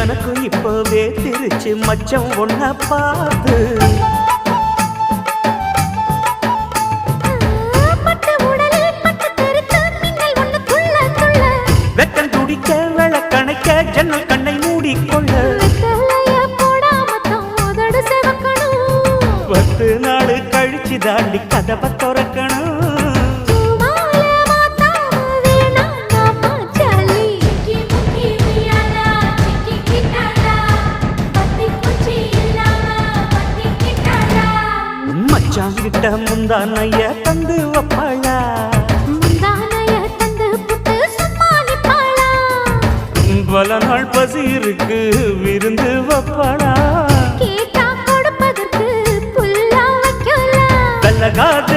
எனக்கும் இப்பவே திருச்சு மச்சம் ஒன்ன பார்த்து வெக்கம் துடிக்க விளக்கணைக்க ஜன்னல் கண்ணை மூடிக்கொள்ள 10 நாள் கழிச்சு தாண்டி கதவை திறக்கணும். மச்சாங்கிட்ட முந்தானைய தந்து வப்பாளா, பல நாள் பசி இருக்கு விருந்து வப்பாளா, வெள்ளகாத